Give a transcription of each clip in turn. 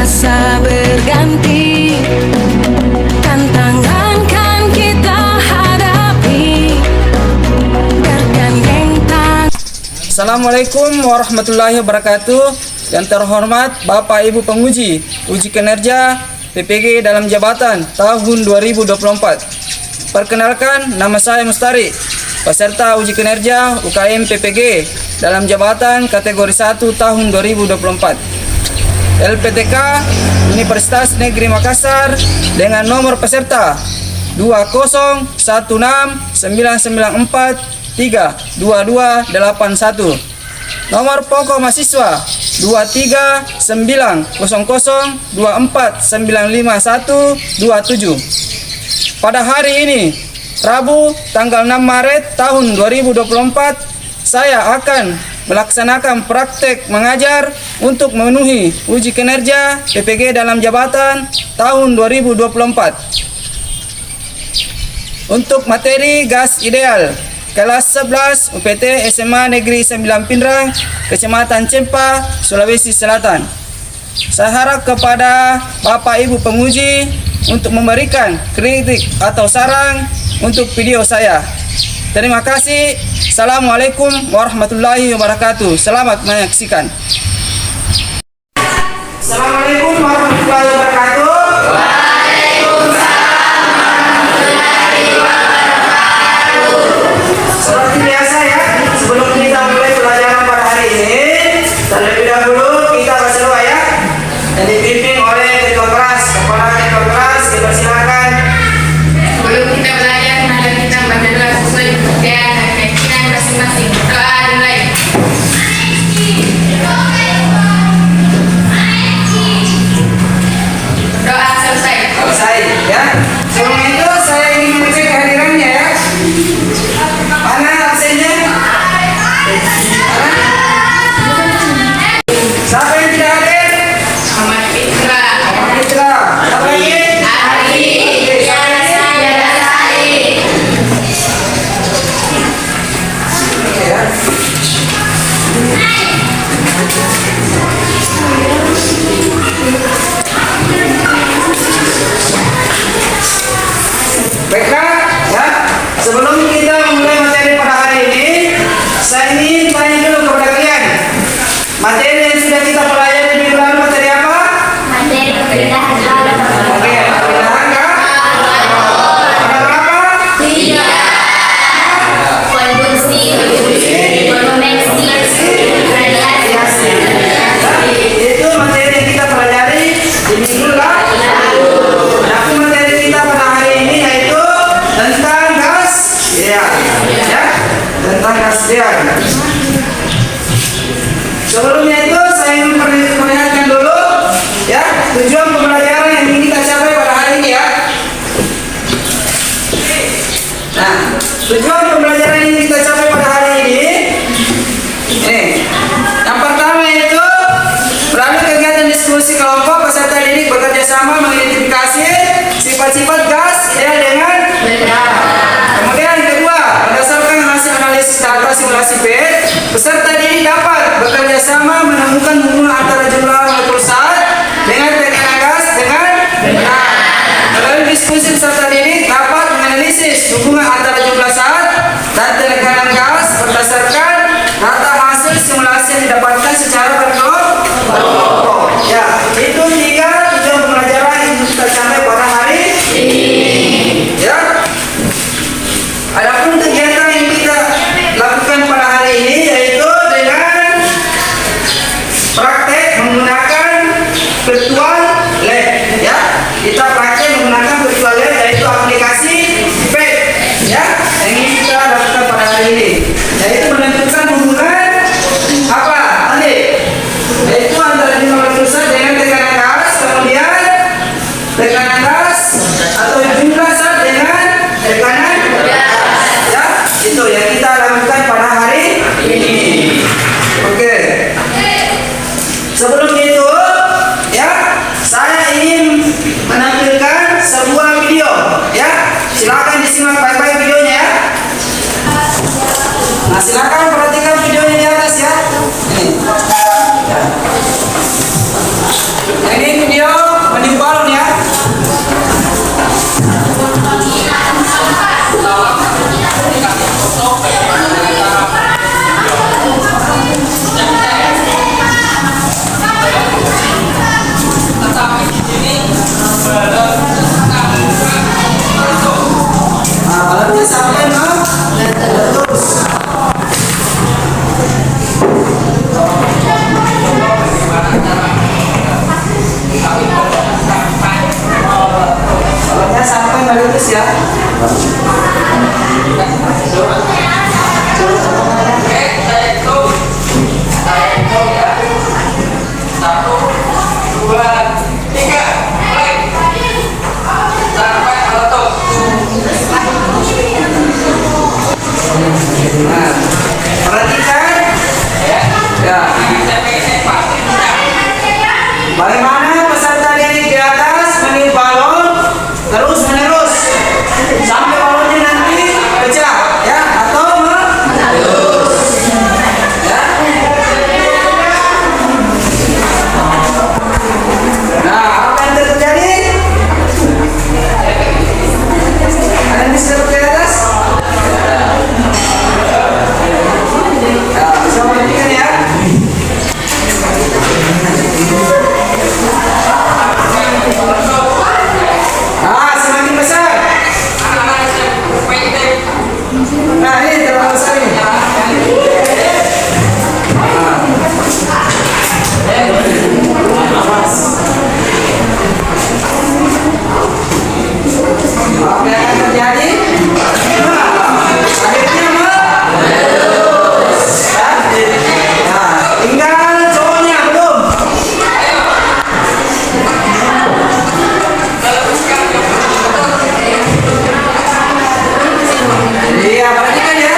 masa berganti, tantangan kan kita hadapi, bergandeng tangan. Assalamualaikum warahmatullahi wabarakatuh. Yang terhormat Bapak Ibu penguji uji kinerja PPG dalam jabatan tahun 2024. Perkenalkan, nama saya Mustari, peserta uji kinerja UKM PPG dalam jabatan kategori 1 tahun 2024. LPTK Universitas Negeri Makassar dengan nomor peserta 20199432281. Nomor pokok mahasiswa 23902495127. Pada hari ini, Rabu tanggal 6 Maret tahun 2024, saya akan melaksanakan praktek mengajar untuk memenuhi uji kinerja PPG dalam jabatan tahun 2024. Untuk materi gas ideal kelas 11 UPT SMA Negeri 9 Pindrang, Kecamatan Cempa, Sulawesi Selatan. Saya harap kepada Bapak Ibu penguji untuk memberikan kritik atau saran untuk video saya. Terima kasih. Assalamualaikum warahmatullahi wabarakatuh. Selamat menyaksikan. Assalamualaikum warahmatullahi wabarakatuh. Seperti biasa ya, sebelum kita mulai pelajaran pada hari ini, terlebih dahulu kita baca doa ya, yang dipimpin oleh ketua kelas. Kepala ketua kelas dipersilakan. Sebelum kita belajar, mari kita baca doa sesuai dengan keyakinan masing-masing. Doa dimulai. Doa selesai. Selesai ya. Sebelum itu saya ingin mengecek kehadirannya ya. Mana absennya? Siapa yang tidak hadir? Muhammad Fitra. Mitra. Siapa lagi? Ari. Ya. Baiklah ya, sebelum kita memulai materi pada hari ini, saya ingin tanya dulu kepada kalian, materi yang sudah kita pelajari di minggu lalu materi apa? Materi pemerintahan halal. Oke, pemerintahan kah? Ada berapa? Tiga. Konduksi. Koneksi. Radiasi. Itu materi yang kita pelajari di minggu lalu. Adapun materi kita pada hari ini yaitu tentang gas ideal, ya, tentang gas ideal. Sebelumnya itu saya ingin perlihatkan dulu ya tujuan pembelajaran yang ingin kita capai pada hari ini ya. Nah, tujuan pembelajaran yang ingin kita capai pada hari ini, yang pertama yaitu melalui kegiatan diskusi kelompok peserta didik bekerja sama mengidentifikasi sifat-sifat gas ideal dengan benar. Kemudian yang kedua, berdasarkan hasil analisis data simulasi PET, peserta didik dapat bekerja sama menemukan hubungan antara jumlah molekul zat dengan tekanan gas dengan benar. Melalui diskusi peserta didik dapat menganalisis hubungan antara jumlah zat dan tekanan gas berdasarkan data hasil simulasi yang didapatkan secara berkelompok. Ya, itu tiga tujuan pembelajaran yang kita capai pada hari ini. Ya. Adapun kegiatan yang kita lakukan pada hari ini yaitu dengan praktek menggunakan virtual lab. Ya, kita praktek menggunakan virtual lab yaitu aplikasi PET. Ya, yang ini kita lakukan pada hari ini. Yaitu menentukan hubungan apa? Nanti yaitu antara jumlah molekul zat dengan tekanan gas, kemudian tekanan gas atau jumlah zat dengan tekanan gas. Ya, itu yang kita lakukan pada hari ini. Oke. Sebelum itu, ya, saya ingin menampilkan sebuah video. Ya, silakan disimak baik-baik videonya ya. Nah, silakan perhatikan videonya di atas ya. Ini. Ya. Ini video fokus ya. Satu, dua, tiga, mulai. Sampai meletup. Nah, perhatikan. Ya. Bagaimana peserta didik di atas meniup balon terus menerus sampai balonnya nanti pecah ya atau meletus ya. Nah, apa yang terjadi? Ada yang bisa di atas? Ya, bisa perhatikan ya. Ah, semakin besar. Nah, ini terlalu besar ini. Awas. Apa yang akan terjadi? Akhirnya meletus. Nah, tinggal cowoknya belum. Iya, perhatikan ya.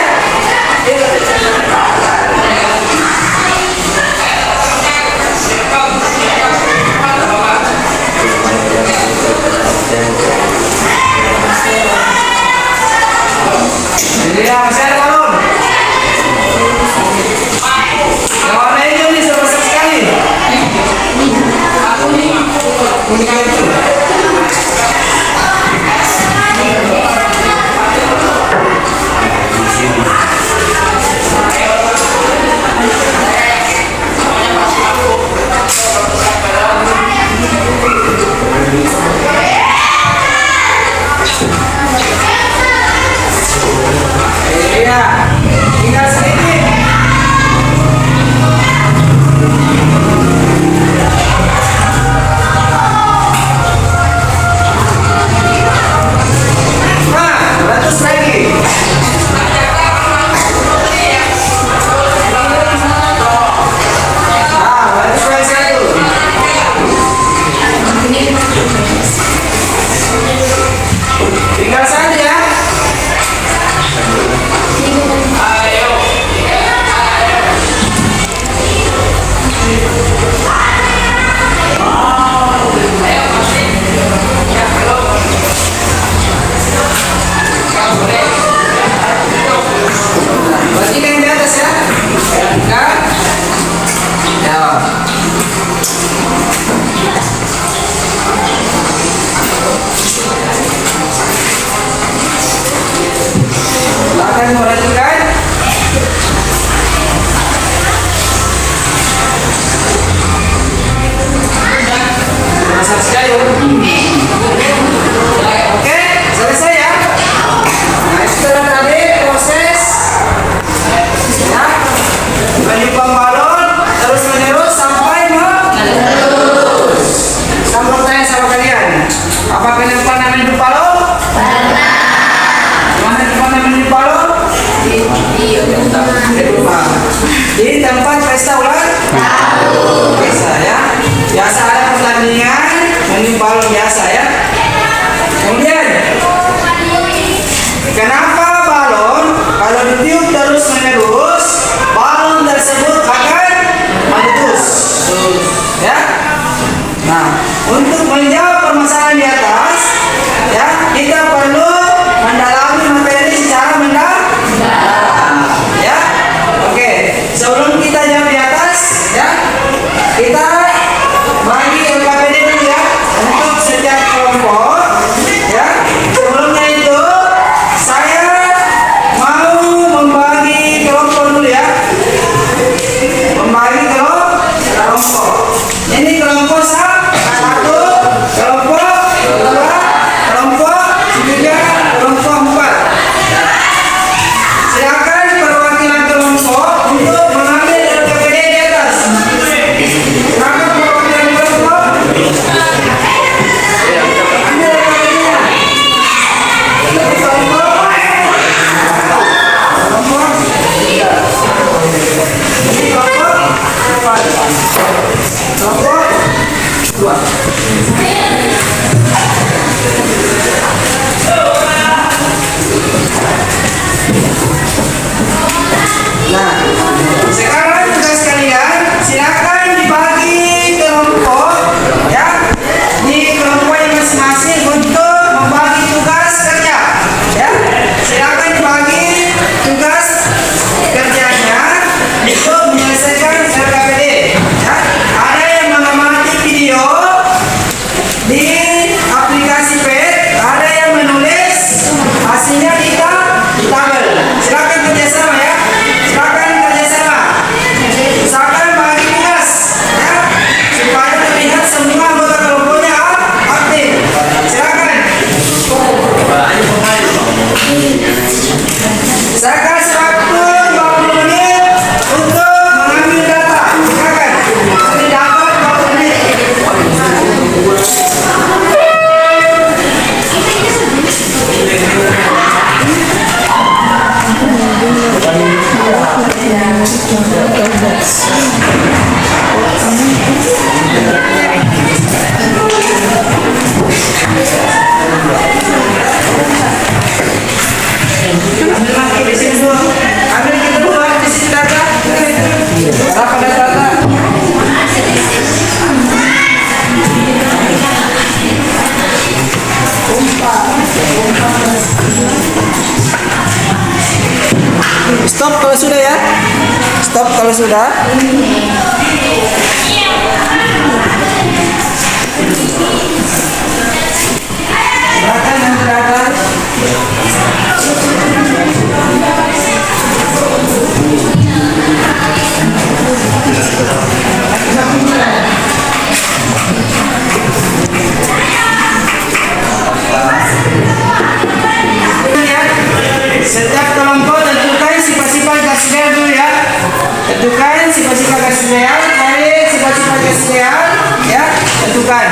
Iya, masih ada balon. Yang warna hijau nih sudah besar sekali. Kuning itu. Iya, tinggal sedikit. Nah, meletus lagi. Nah, meletus lagi satu. Tinggal satu ya. Perhatikan yang di atas ya. Kan? Ya. Akan perhatikan. Besar sekali. Oke, selesai ya. Nah, itu tadi proses ya, meniupkan balon terus menerus sampai meletus. Saya mau tanya sama kalian, apa kalian pernah meniup balon? Mana pernah meniup balon? Di rumah. Di tempat pesta ulang tahun. Biasa ya. Biasa ada pertandingan meniup balon biasa ya. Kemudian, kenapa balon kalau ditiup terus menerus balon tersebut akan meletus? Ya. Nah, untuk menjawab permasalahan di atas, ya kita perlu mendalami materi secara mendalam. Ya. Oke. Sebelum kita jawab di atas, ya kita bagi LKPD dulu ya untuk setiap kelompok. Ya. Sebelumnya itu saya mau membagi kelompok dulu ya. Membagi kelompok. Ini kelompok satu, kelompok dua, kelompok tiga, Dua. Nah, sekarang tugas kalian silakan dibagi kelompok ya, di kelompok yang masing-masing untuk membagi tugas kerja ya. Silakan dibagi tugas kerjanya untuk menyelesaikan RKPD ya. Ada yang mengamati video di aplikasi pad, ada yang menulis hasilnya di tabel. Silakan kerjasama ya. Silakan kerjasama. Usahakan bagi tugas ya, supaya terlihat semua anggota kelompoknya aktif. Silakan. Saya kasih waktu 20 menit untuk mengambil data. Silakan. Ambil data 20 menit. Ambil lagi di sini dulu. Ambil kita dulu di sini data. Berapa data? Stop kalau sudah ya. Stop kalau sudah. Silakan yang terakhir. Setiap kelompok tentukan sifat-sifat garis dulu ya. Tentukan sifat-sifat garis dari sifat-sifat garis ya. Tentukan.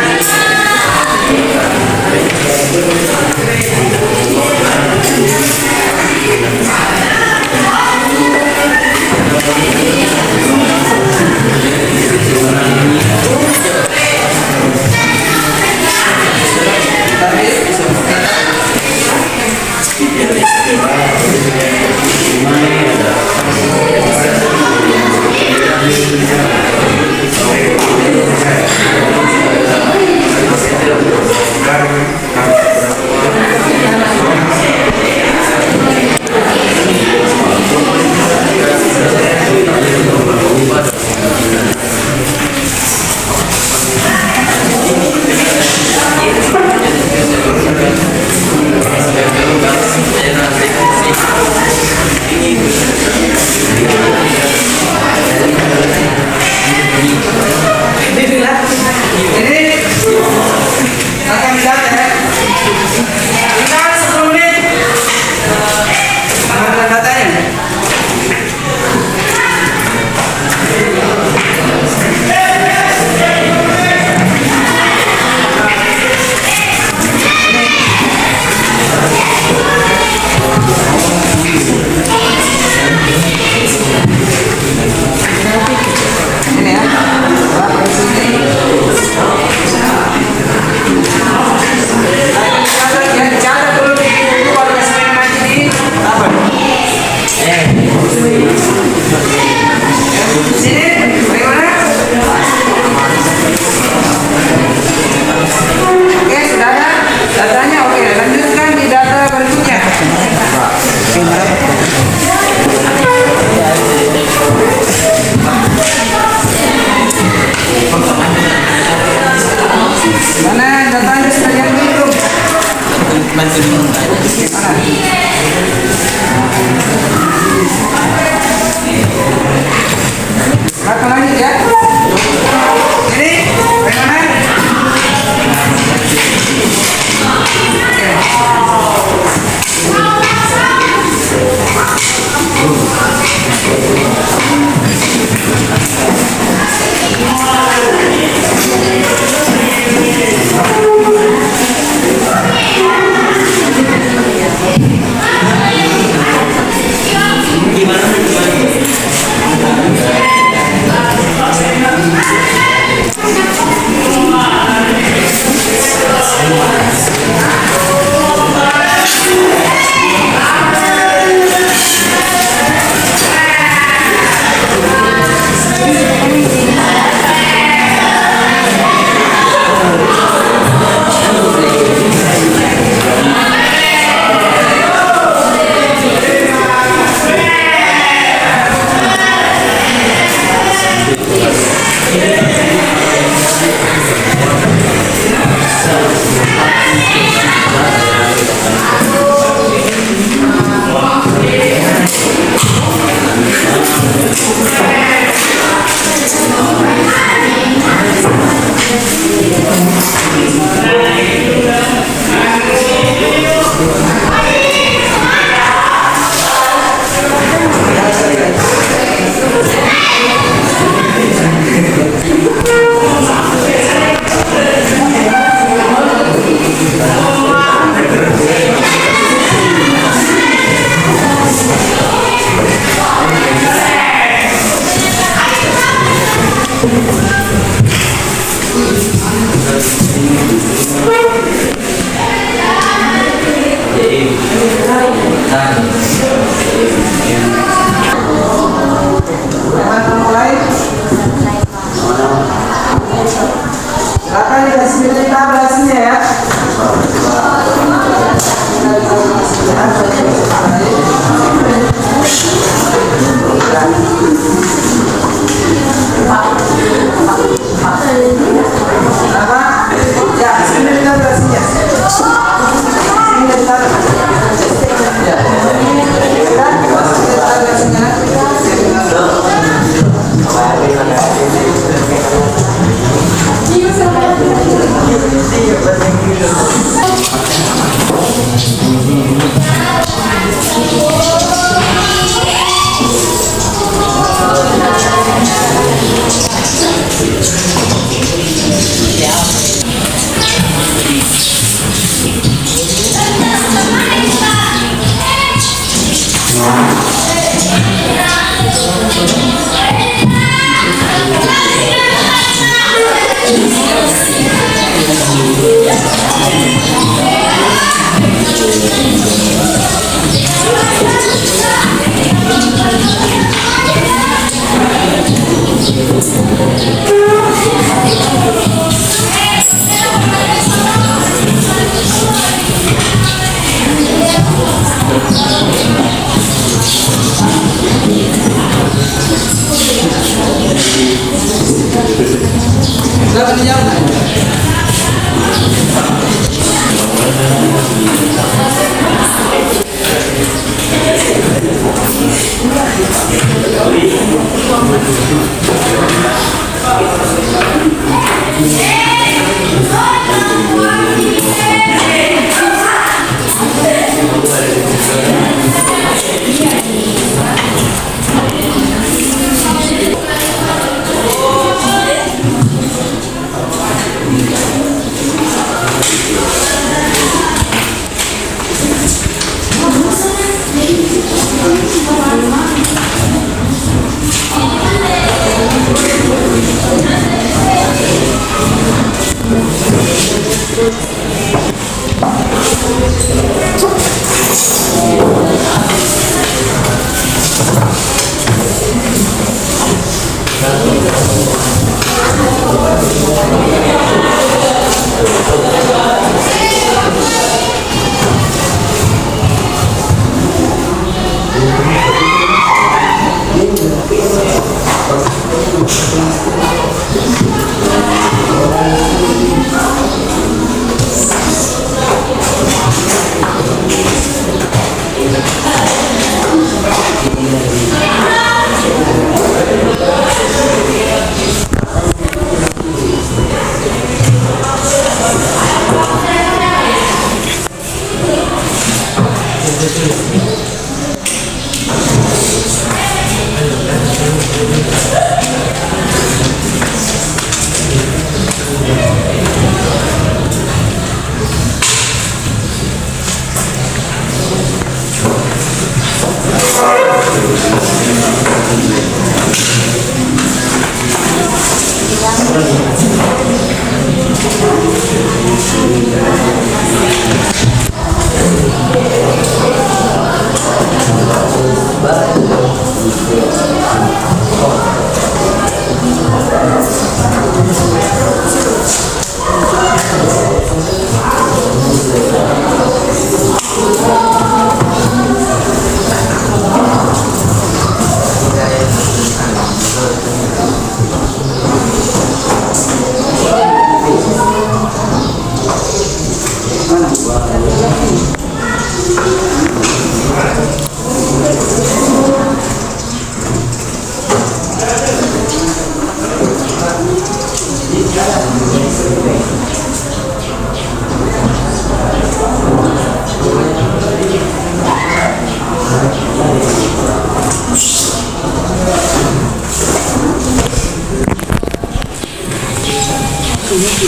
semuanya ya. Ya, sini ditaruh sini. Sini ditaruh. Ya. Ditaruh sini. Dapat dijawab. Thank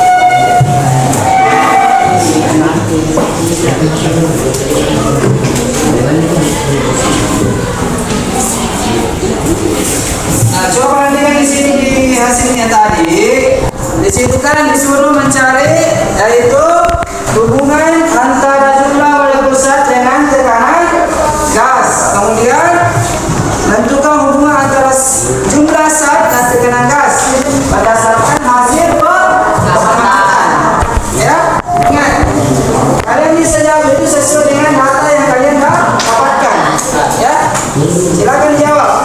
you. disuruh mencari yaitu hubungan antara jumlah molekul zat dengan tekanan gas. Kemudian menentukan hubungan antara jumlah zat dan tekanan gas berdasarkan hasil pengamatan. Ya, ingat. Kalian bisa jawab itu sesuai dengan data yang kalian dapatkan. Ya, silakan jawab.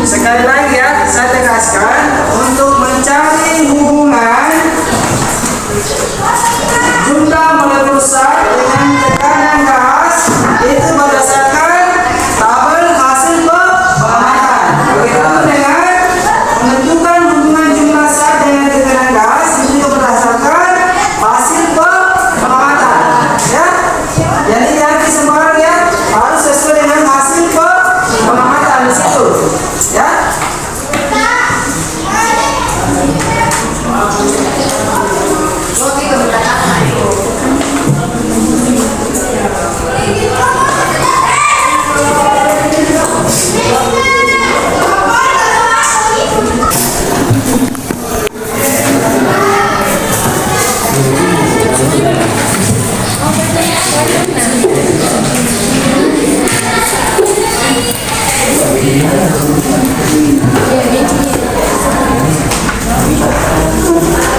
Sekali lagi ya, saya tegaskan untuk mencari hubungan jumlah molekul zat dengan tekanan gas itu berdasarkan tabel hasil pengamatan. Begitu dengan menentukan hubungan jumlah zat dengan tekanan gas itu juga berdasarkan hasil pengamatan. Ya, jadi jangan sembarang ya, harus sesuai dengan hasil pengamatan di situ. Ya.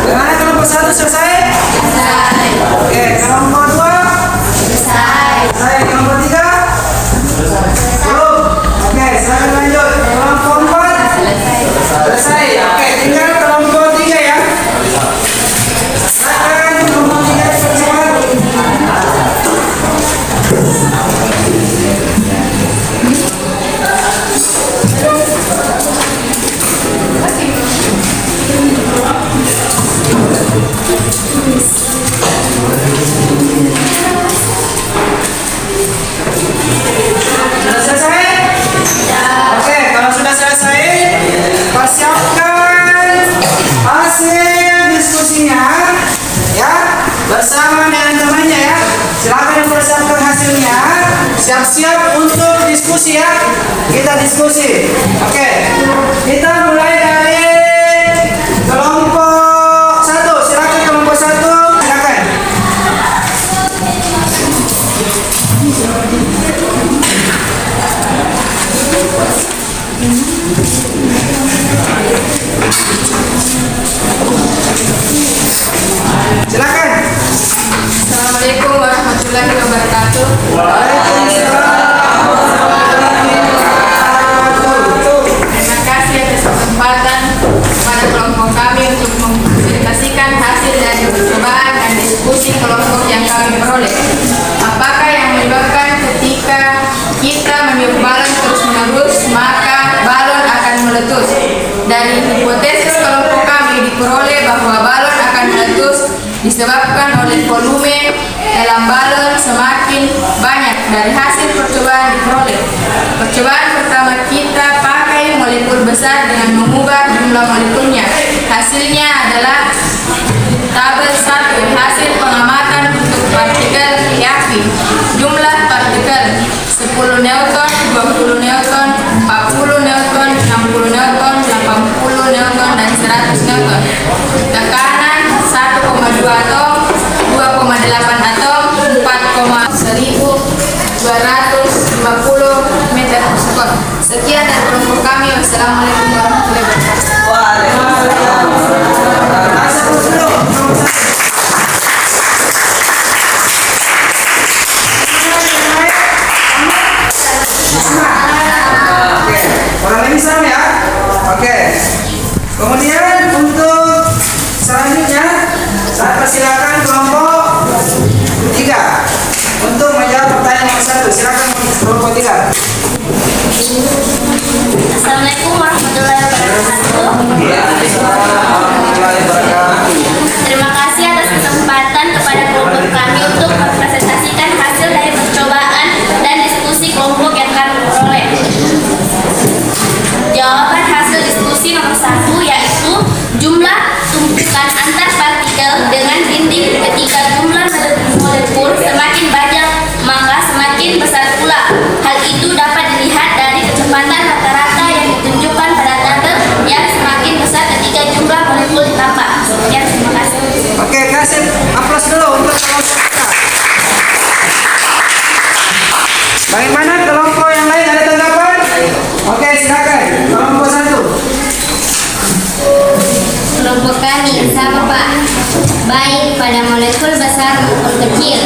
Bagaimana kelompok 1 selesai? Selesai. Oke, kelompok 2? Selesai. Kelompok 3? Belum. Oke, silakan lanjut. Kelompok 4? Selesai. Oke, tinggal kelompok 3 ya. Silakan kelompok 3 cepat. Sudah selesai? Oke, kalau sudah selesai, persiapkan hasil diskusinya ya bersama dengan temannya ya. Silakan persiapkan hasilnya. Siap-siap untuk diskusi ya. Kita diskusi. Oke, kita mulai dari kelompok 1. Silakan kelompok 1. Silakan. Silakan. Assalamualaikum warahmatullahi wabarakatuh. Terima kasih atas kesempatan pada kelompok kami untuk mempresentasikan hasil dari percobaan dan diskusi kelompok yang kami peroleh. Apakah yang menyebabkan ketika kita meniup balon terus-menerus maka balon akan meletus? Dari hipotesis kelompok kami diperoleh bahwa balon akan meletus disebabkan oleh volume dalam balon semakin banyak. Dari hasil percobaan diperoleh, percobaan pertama kita pakai molekul besar dengan mengubah jumlah molekulnya. Hasilnya adalah tabel 1 hasil pengamatan untuk partikel api. Jumlah partikel 10 Newton, 20 Newton, 40 Newton, 60 Newton, 80 Newton, dan 100 Newton. Tekanan 1,2 atom, 2,8 atom, 4,1250 meter per sekon. Sekian dari kelompok kami. Wassalamualaikum warahmatullahi wabarakatuh. Kemudian untuk selanjutnya saya persilakan kelompok 3 untuk menjawab pertanyaan nomor 1. Silakan kelompok 3. Assalamualaikum warahmatullahi wabarakatuh. Terima kasih atas kesempatan kepada kelompok kami untuk mempresentasikan hasil dari percobaan dan diskusi kelompok yang kami peroleh. Jawaban hasil diskusi nomor 1 yaitu jumlah tumpukan antar partikel dengan dinding ketika jumlah molekul semakin banyak maka semakin besar pula. Hal itu dapat dilihat dari kecepatan rata-rata yang ditunjukkan pada tabel yang semakin besar ketika jumlah molekul ditambah. Sekian, terima kasih. Oke, kasih aplaus dulu untuk kelompok kita. Bagaimana kelompok yang lain, ada tanggapan? Oke, silakan. Kelompok 1. Kelompok kami sama Pak. Baik pada molekul besar maupun kecil.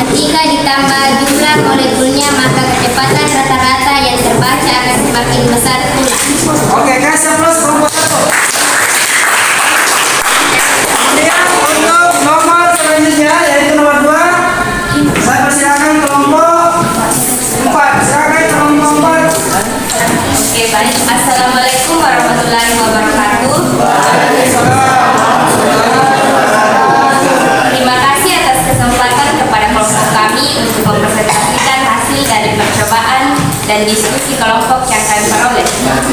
Ketika ditambah jumlah molekulnya maka kecepatan rata-rata yang terbaca akan semakin besar pula. Oke, kasih aplaus kelompok 1. Kemudian untuk nomor selanjutnya yaitu nomor 2, saya persilakan kelompok 4. Silakan kelompok 4. Oke, baik. Assalamualaikum warahmatullahi wabarakatuh. Terima kasih atas kesempatan kepada kelompok kami untuk mempresentasikan hasil dari percobaan dan diskusi kelompok yang kami peroleh.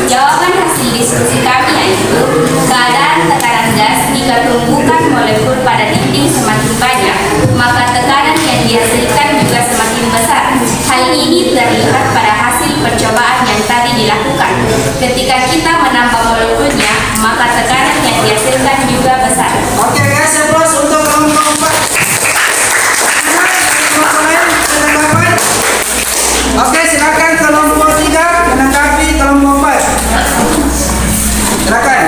Jawaban hasil diskusi kami yaitu keadaan tekanan gas jika tumpukan molekul pada dinding semakin banyak, maka tekanan yang dihasilkan juga semakin besar. Hal ini terlihat pada hasil percobaan yang tadi dilakukan. Ketika kita menambah molekulnya, maka tekanan yang dihasilkan juga besar. Oke, kasih aplaus untuk kelompok 4. Kelompok lain ada tanggapan? Oke, silakan kelompok 3 menanggapi kelompok 4. Silakan.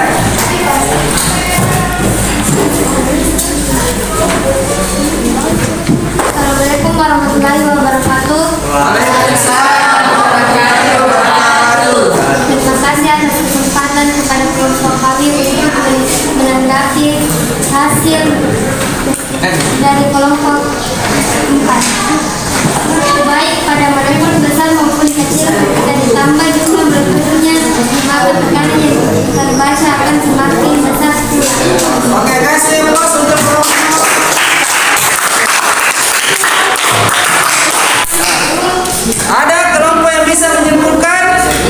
Assalamualaikum warahmatullahi wabarakatuh. Terima kasih atas kesempatan kepada kelompok kami untuk menanggapi hasil dari kelompok 4. Baik pada molekul besar maupun kecil dan ditambah jumlah molekulnya maka tekanan yang terbaca akan semakin besar pula. Oke, kasih aplaus untuk kelompok 4. Ada kelompok yang bisa menyimpulkan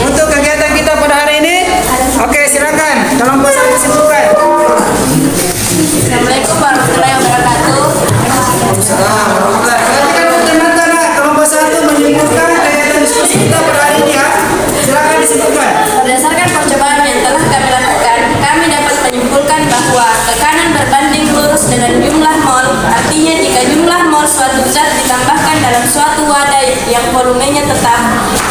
untuk kegiatan kita pada hari ini? Oke, silakan. Kelompok 1 disimpulkan. Assalamualaikum warahmatullahi wabarakatuh. Perhatikan teman-teman, kelompok 1 menyimpulkan kegiatan diskusi kita pada hari ini ya. Silakan disimpulkan. Berdasarkan percobaan yang telah kami lakukan, kami dapat menyimpulkan bahwa tekanan berbanding lurus dengan jumlah mol. Artinya jika jumlah mol suatu zat ditambahkan dalam suatu wadah yang volumenya tetap,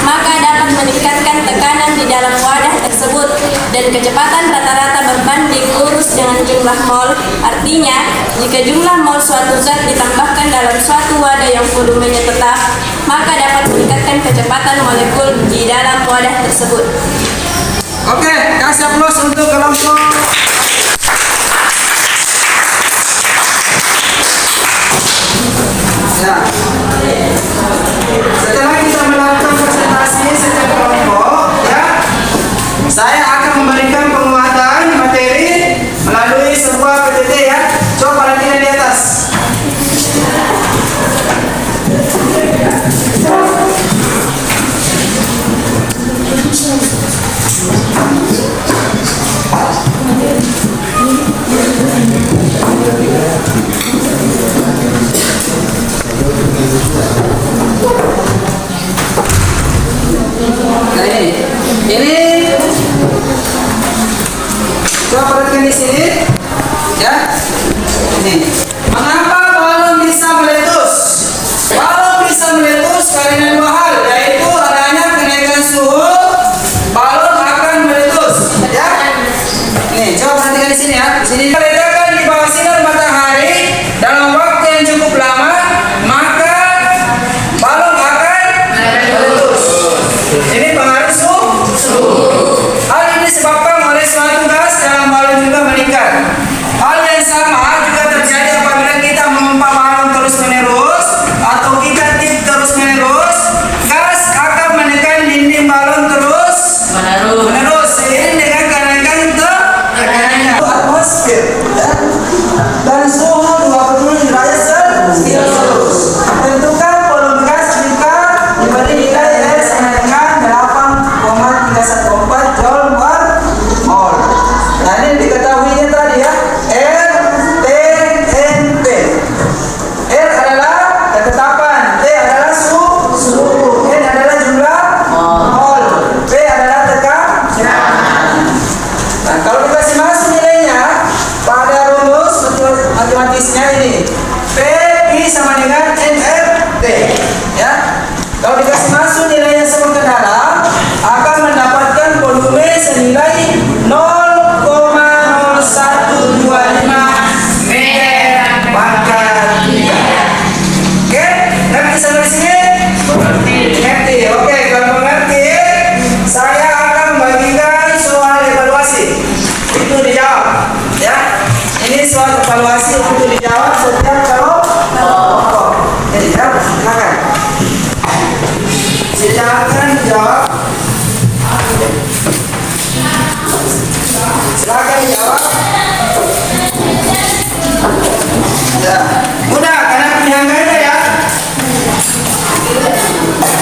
maka dapat meningkatkan tekanan di dalam wadah tersebut. Dan kecepatan rata-rata berbanding lurus dengan jumlah mol. Artinya jika jumlah mol suatu zat ditambahkan dalam suatu wadah yang volumenya tetap, maka dapat meningkatkan kecepatan molekul di dalam wadah tersebut. Oke, kasih aplaus untuk kelompok. Ya. Setelah kita melakukan presentasi setiap kelompok, ya, saya akan memberikan penguatan materi melalui sebuah PPT ya. Coba perhatikan di atas. Nah ini coba perhatikan di sini, ya. Ini mengapa balon bisa meletus? Balon bisa meletus karena dua hal, yaitu adanya kenaikan suhu, balon akan meletus, ya. Nih, coba perhatikan di sini ya. Di sini ledakan di bawah sinar matahari dalam waktu yang cukup lama, maka balon akan meletus. Ini pengaruh suhu. Hal ini disebabkan oleh suatu gas dalam ini. PI sama dengan NFD. Ya. Kalau dikasih masuk nilainya semakin dalam, akan mendapatkan volume senilai 0,0125 meter pangkat 3. Oke, ngerti sampai sini? Ngerti. Oke, kalau mengerti, saya akan membagikan soal evaluasi. Itu dijawab, ya. Ini soal evaluasi untuk dijawab setiap kelompok. Jadi, ya, silakan. Silakan jawab. Silakan jawab. Ya, mudah karena pilihan ganda ya.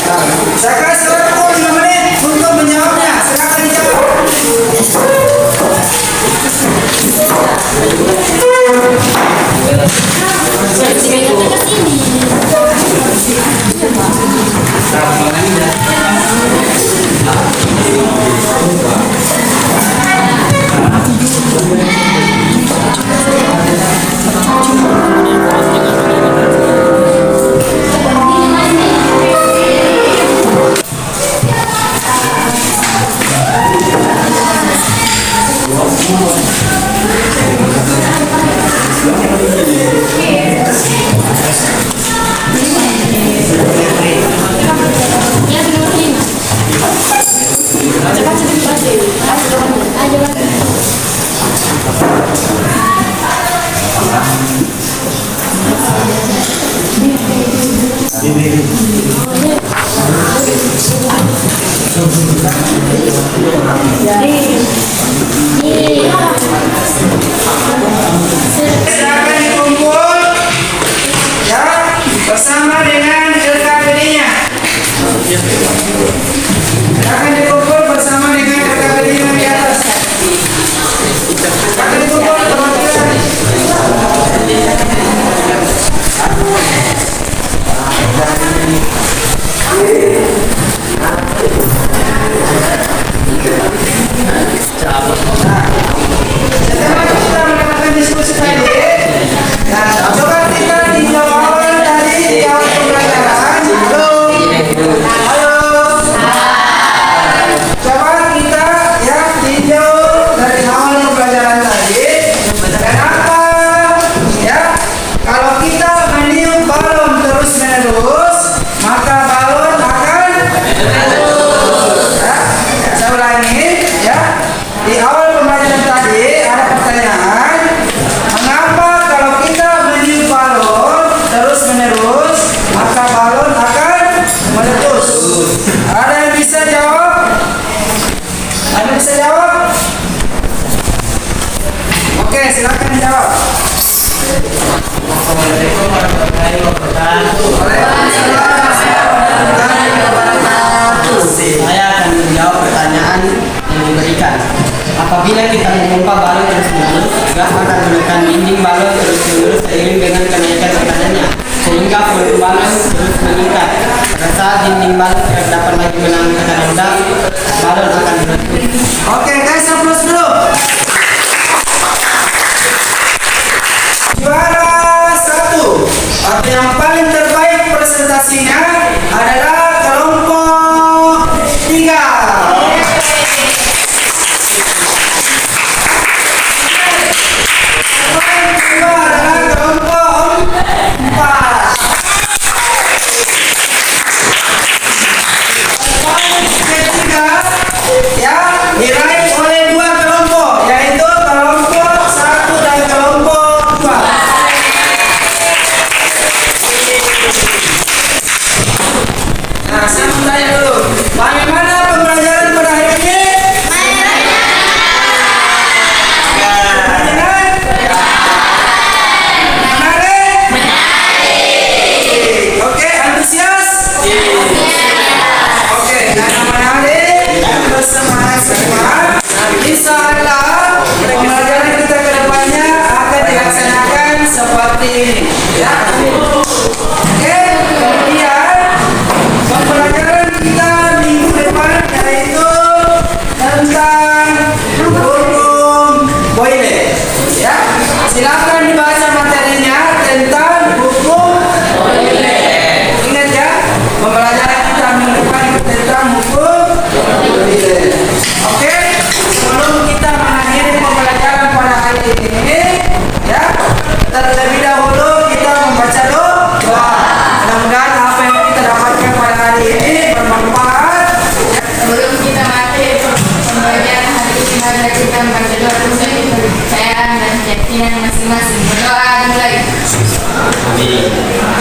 Nah, saya kasih waktu 5 menit untuk menjawabnya. Silakan dijawab. Silakan dikumpul ya bersama dengan LKPD-nya. Silakan dikumpul bersama dengan LKPD-nya di atas. Silakan dikumpul teman-teman. Setelah kita mendapatkan diskusi tadi, nah coba kita dijawab dari yang pembelajaran. Halo, coba kita ya tinjau dari awal pembelajaran tadi. Kenapa? Ya, kalau kita meniup balon terus menerus, maka balon akan ya, saya ulangi ya. Di awal pembelajaran tadi ada pertanyaan, mengapa kalau kita meniup balon terus menerus maka balon akan meletus? Ada yang bisa jawab? Ada yang bisa jawab? Oke, silakan jawab. Assalamualaikum warahmatullahi wabarakatuh. Saya akan menjawab pertanyaan yang diberikan. Apabila kita memompa balon terus-menerus, gas akan menekan dinding balon terus-menerus seiring dengan kenaikan tekanannya, sehingga volume balon terus meningkat. Pada saat dinding balon tidak dapat lagi menahan tekanan gas, balon akan meletus. Oke, guys, aplaus dulu. Juara 1 atau yang paling terbaik presentasinya adalah kelompok 3. Diraih oleh 2 kelompok, yaitu kelompok 1 dan kelompok 2. Nah, saya mau tanya dulu, bagaimana pembelajaran pada hari ini? Menarik? Oke, antusias? Oke, karena menarik dan bersemangat semua, insya Allah pembelajaran kita ke depannya akan dilaksanakan seperti ini. Ya. Oke, kemudian pembelajaran kita minggu depan yaitu tentang hukum Boyle. Ya, silakan dibaca materinya dan masing-masing. Berdoa dimulai. Amin.